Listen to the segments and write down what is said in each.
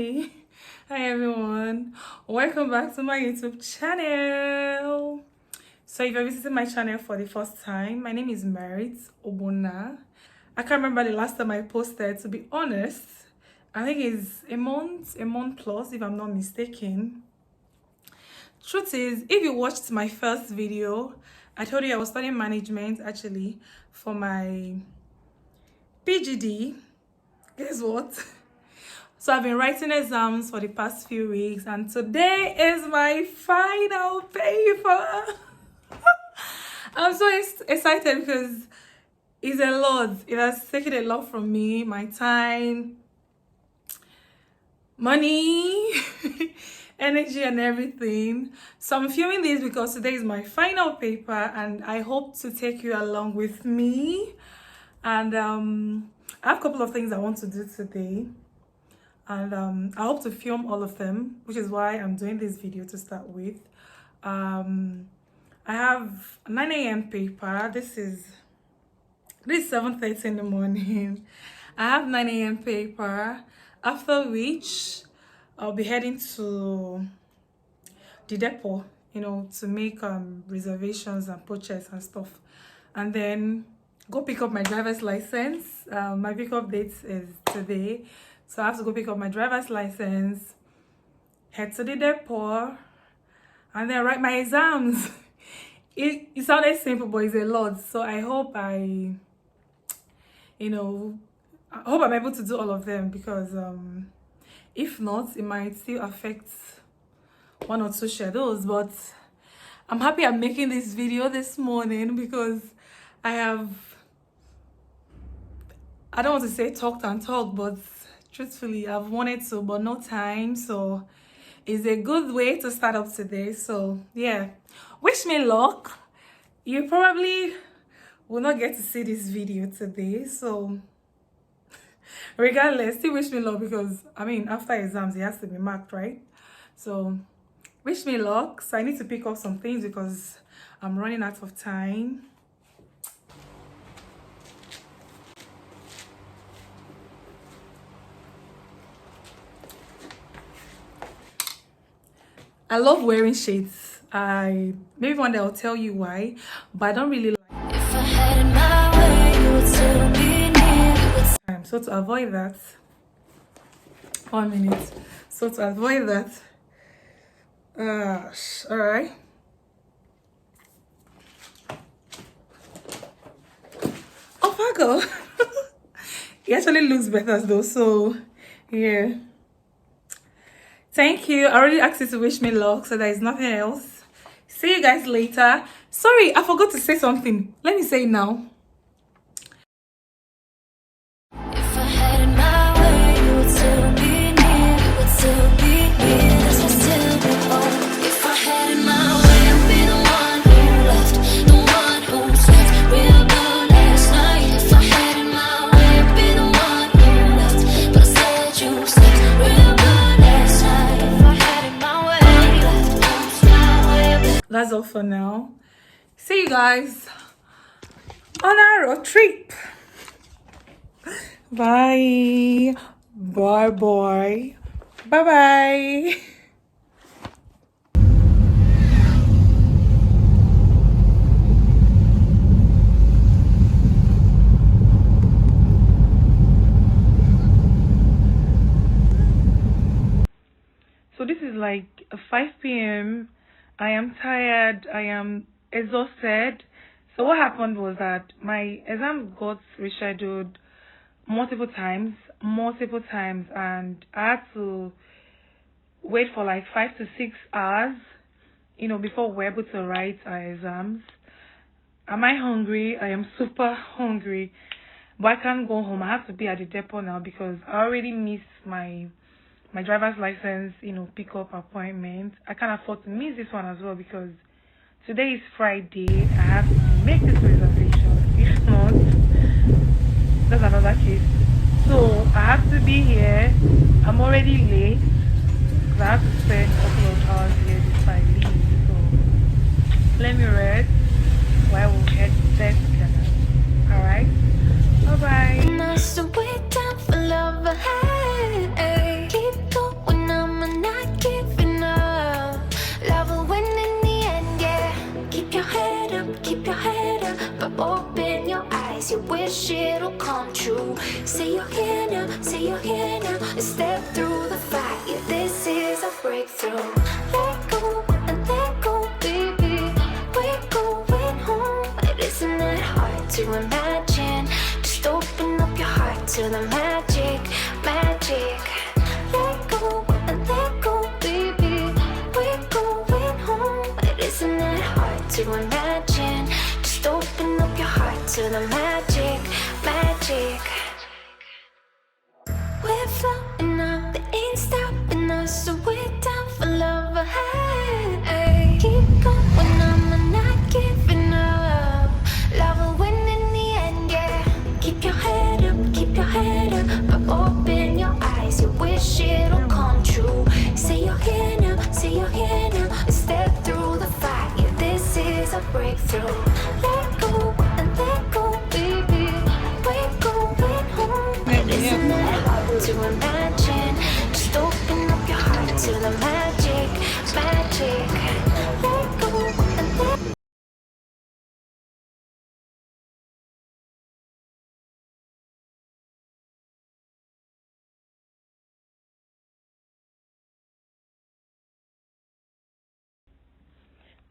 Hi everyone, welcome back to my YouTube channel. So if you're visiting my channel for the first time, my name is Merit Obona. I can't remember the last time I posted, to be honest. I think it's a month plus if I'm not mistaken. Truth is, if you watched my first video, I told you I was studying management actually for my PGD. Guess what? So I've been writing exams for the past few weeks and today is my final paper. I'm so excited because it's a lot. It has taken a lot from me, my time, money, energy and everything. So I'm filming this because today is my final paper and I hope to take you along with me. And I have a couple of things I want to do today. And I hope to film all of them, which is why I'm doing this video to start with. I have 9 a.m. paper. This is 7:30 in the morning. I have 9 a.m. paper, after which I'll be heading to the depot, to make reservations and purchase and stuff. And then go pick up my driver's license. My pickup date is today. So I have to go pick up my driver's license, head to the depot, and then write my exams. It sounded simple, but it's a lot. So I hope I'm able to do all of them because if not, it might still affect one or two schedules. But I'm happy I'm making this video this morning because I don't want to say talked and talked, but truthfully I've wanted to but no time, so it's a good way to start up today. So yeah, wish me luck. You probably will not get to see this video today, so regardless, still wish me luck because after exams it has to be marked, right? So wish me luck. So I need to pick up some things because I'm running out of time. I love wearing shades. Maybe one day I'll tell you why, but I don't really like. If I had it my way, you would still be near. So to avoid that, 1 minute. So to avoid that, all right. Oh, Fargo. It actually looks better though. So yeah. Thank you. I already asked you to wish me luck, so there is nothing else. See you guys later. Sorry, I forgot to say something. Let me say it now. If I had it my way, you would still be near. You would still be near. This would still be home. If I had it my way, I'd be the one who left, the one who slept real good last night. If I had it my way, I'd be the one who left, but instead you slept real good. That's all for now. See you guys on our road trip. Bye. Bye bye. Bye bye. So this is like 5 p.m. I am tired, I am exhausted. So what happened was that my exam got rescheduled multiple times, and I had to wait for like 5 to 6 hours, before we're able to write our exams. Am I hungry? I am super hungry, but I can't go home. I have to be at the depot now because I already missed my driver's license, pick up appointment. I can't afford to miss this one as well because today is Friday. I have to make this reservation. If not, that's another case. So I have to be here. I'm already late because I have to spend a couple of hours here before I leave. So let me rest while we head there together. Alright? Bye bye. you're here now and step through the fire. This is a breakthrough. Let go and let go, baby. We're going home. It isn't that hard to imagine. Just open up your heart to the magic, magic. Let go and let go, baby. We're going home. It isn't that hard to imagine. Just open up your heart to the magic, magic. We're floating up, they ain't stopping us, so we're down for love. Hey, keep going on, I'm not giving up. Love will win in the end, yeah. Keep your head up, but open your eyes. You wish it'll come true. Say you're here now, and step through the fire. This is a breakthrough. Let go and let go, baby. We're going home. Isn't that hard to imagine? Just open up your heart to the magic, magic. Let go and let go.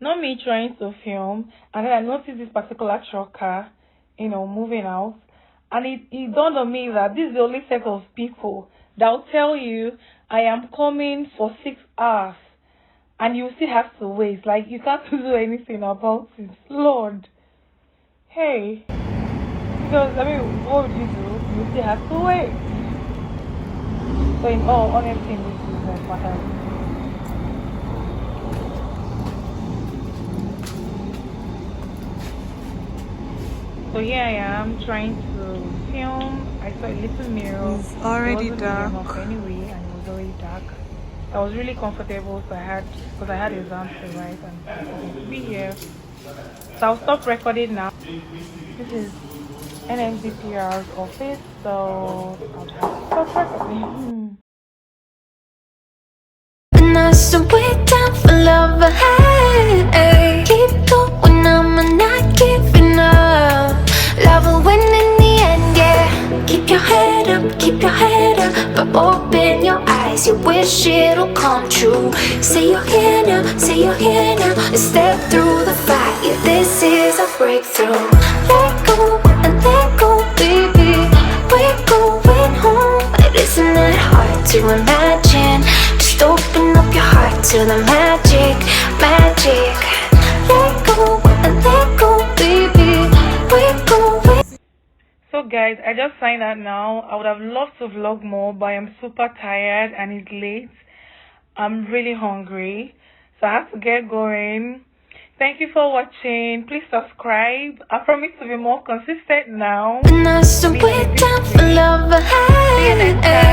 Not me trying to film, and then I noticed this particular trucker, moving out, and it dawned on me that this is the only set of people that will tell you, I am coming for 6 hours, and you still have to wait. Like, you can't do anything about it. Lord. Hey. Because, what would you do? You still have to wait. So in all honesty, this is what happened. So here I am trying to film. I saw a little mirror. It's already dark. Anyway, and it was already dark. I was really comfortable, so I had exams to write and I wanted to be here. So I'll stop recording now. This is NMDPR's office, so I'll just stop recording. So we're down for love. Hey, keep going, I'm not giving up. Love will win in the end, yeah. Keep your head up, but open your eyes. You wish it'll come true. Say you're here now, and step through the fire. This is a breakthrough. Let go and let go, baby. We're going home. It isn't that hard to imagine. Just open up your heart to the magic, magic. Let go and let go, baby. We're going. So guys, I just signed out now. I would have loved to vlog more, but I'm super tired and it's late. I'm really hungry, so I have to get going. Thank you for watching. Please subscribe. I promise to be more consistent now. So we're down for love. See you next time.